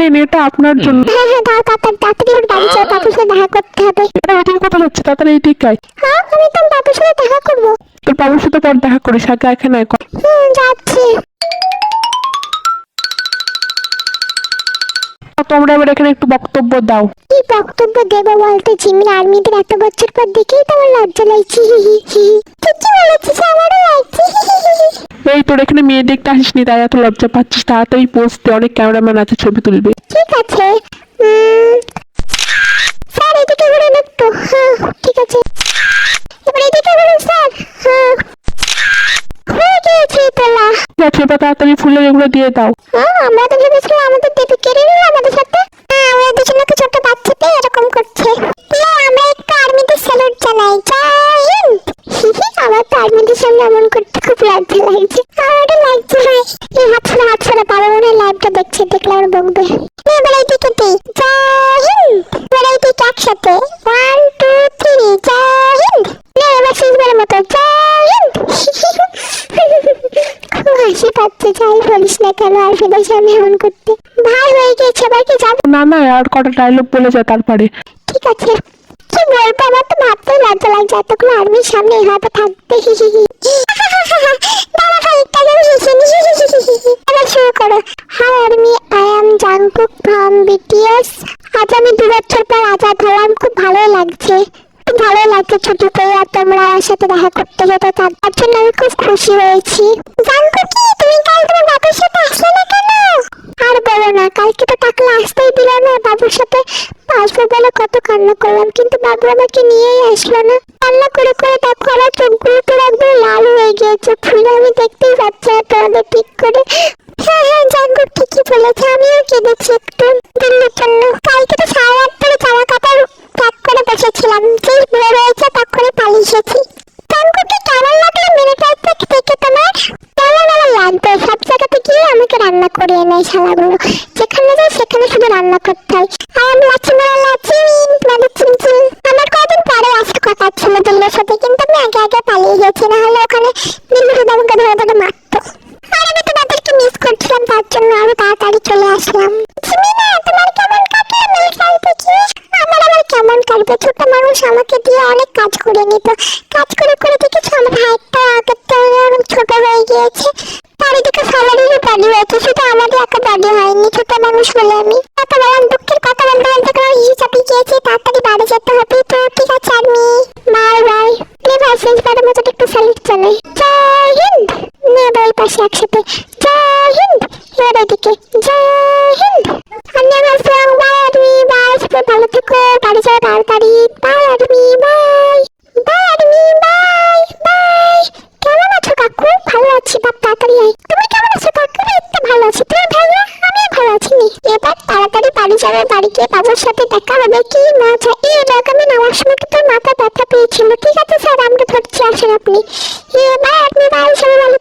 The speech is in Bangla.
নিন, এটা আপনার জন্য। হ্যাঁ হ্যাঁ, দাও তাড়াতাড়ি তাড়াতাড়ি ওর বাড়ি যাও, বাবুর সাথে দেখা করতে হবে। এটা ওইদিকে কোথাও যাচ্ছে, তাড়াতাড়ি এইদিকে আয়। হ্যাঁ, আমি তো বাবুর সাথে দেখা করবো। তোর বাবুর সাথে পর দেখা করিস, আগে এখানে আয়। যাচ্ছি। তোমরা এবার এখানে একটু বক্তব্য দাও। কি বক্তব্য দেবো বলতে, জিমির আর্মিদের এত বছর পর দেখেই তো আমার লজ্জা লাগছে। ঠিকই বলেছিস, আমারও লাগছে। এই তোর এখানে মেয়ে দেখতে আসিসনি তাই এত লজ্জা পাচ্ছিস, তাড়াতাড়ি পোস্ট দে, অনেক ক্যামেরাম্যান আছে ছবি তুলবে। ঠিক আছে। স্যার এদিকে ঘুরেন একটু। হ্যাঁ ঠিক আছে, এবার এদিকে ঘুরেন স্যার। হ্যাঁ হয়ে গিয়েছে তোলা। ঠিক আছে, এবার তাড়াতাড়ি ফুলের এগুলো দিয়ে দাও। হ্যাঁ, আমরা তো ভেবেছিলাম আমাদের দেবী কেড়ে নিল আমাদের সাথে। হ্যাঁ, আমরা দুজনকে ছোট বাচ্চা পেয়ে এরকম করছে। আমরা একটু আর্মিদের স্যালুট জানাই, জয় হিন্দ। আমার তো আর্মিদের সামনে এমন করতে খুব লজ্জা লাগছে। আমারও লাগছে ভাই। এই হাত ছাড়া বাবা মনে হয় লাইভটা দেখছে, দেখলে আমার বকবে। এবার এইদিকে দিই, জয় হিন্দ। এবার এইদিকে একসাথে 1 2 3 জয় হিন্দ। এবার শেষবারের মতো জয় হিন্দ। খুব হাসি পাচ্ছে, যাই বলিস না কেন আর্মিদের সামনে এমন করতে। ভাই হয়ে গিয়েছে, এবার কি যাবো? না না, আর কটা ডায়লগ বলে যায় তারপরে। ঠিক আছে, কি বলবো, আমার তো ভাবতেই লজ্জা লাগছে এতক্ষণ আর্মির সামনে এভাবে থাকতে। দাঁড়া ভাই, একটু আগে আমি হেসে নি। এবার শুরু করো। Hi army, I am Jungkook from BTS. আজ আমি 2 বছর পর আজাদ হলাম, খুব ভালোই লাগছে। খুব ভালোই লাগছে ছুটি পেয়ে, আর তোমরা আমার সাথে দেখা করতে যেতে, তার জন্য আমি খুব খুশি হয়েছি। জাংকুকি, তুমি কাল তোমার বাবার সাথে আসলে না কেন? আর বলো না, কালকে তো টাকলা আসতেই দিল না। বাবুর সাথে আসবো বলে কত কান্না করলাম, কিন্তু বাবু আমাকে নিয়েই আসলো না। কান্না করে করে দেখো আমার চোখগুলো তো একদম লাল হয়ে গিয়েছে, ফুলে আমি দেখতেই পাচ্ছি না তোমাদের ঠিক করে। হ্যাঁ হ্যাঁ, জাঙ্গুক ঠিকই বলেছে, আমিও কেঁদেছি একটু দিল্লির জন্য। কালকে তো 8:30 ধরে জামা কাপড় প্যাক করে বসেছিলাম, যেই ভোর হয়েছে তখনই পালিয়ে এসেছি। জাঙ্গুকে কেমন লাগলো মিনিটার থেকে তোমার? কেমন আমার লাগবে, সব জায়গাতে গিয়ে আমাকে রান্না করে এনে শালাগুলো, যেখানে যাই সেখানে শুধু রান্না করতে হয়। আর আমি আমার কদিন পরে আসার কথা ছিল দিল্লির সাথে, কিন্তু আমি আগে আগে পালিয়ে গেছি, না হলে ওখানে দিল্লি শুধু আমাকে ধরে ধরে মারতো। আর আমি তোমাদেরকে মিস করছিলাম, তার জন্য আরো তাড়াতাড়ি চলে আসলাম। জিমিনা, তোমার কেমন কাটলো মিলিটারি থেকে? আমার আবার কেমন কাটবে, ছোট মানুষ আমাকে দিয়ে অনেক কাজ করে নিত। কাজ করে করে দেখেছো আমার হাতটা আগের থেকে অনেক ছোট হয়ে গিয়েছে। তার এদিকে স্যালারিরও বাড়ি হয়েছে, শুধু আমারই একা বাড়ি হয়নি, ছোট মানুষ বলে আমি। কথা বললাম, দুঃখের কথা বলতে বলতে কোনো হিসাবে গিয়েছি, তাড়াতাড়ি বাড়ি যেতে হবে। তো ঠিক আছে আর্মি, বাই বাই। ভাই শেষবারের মতো একটু স্যালুট জানাই, জয় হিন্দ। এবার এই পাশে একসাথে জয় হিন্দ। এবার এদিকে Jai Hind. annyeonghaseyo, bye army, bye. সবাই ভালো থেকো, বাড়ি যাও তাড়াতাড়ি। Bye army, bye bye army, bye bye. কেমন আছো কাকু? ভালো আছি বাপ, তাড়াতাড়ি আয়। তুমি কেমন আছো কাকু? একটু ভালো আছি। তুমি ভালো? আমিও ভালো আছি নি। এবার তাড়াতাড়ি বাড়ি যাবে, বাড়ি গিয়ে বাবুর সাথে দেখা হবে, কি মজা। এই আমি নামার সময় কিন্তু মাথা ব্যথা পেয়েছিল। ঠিক আছে স্যার, আমরা ধরছি, আসেন আপনি। বাই আপনি, বাই, সবাই ভালো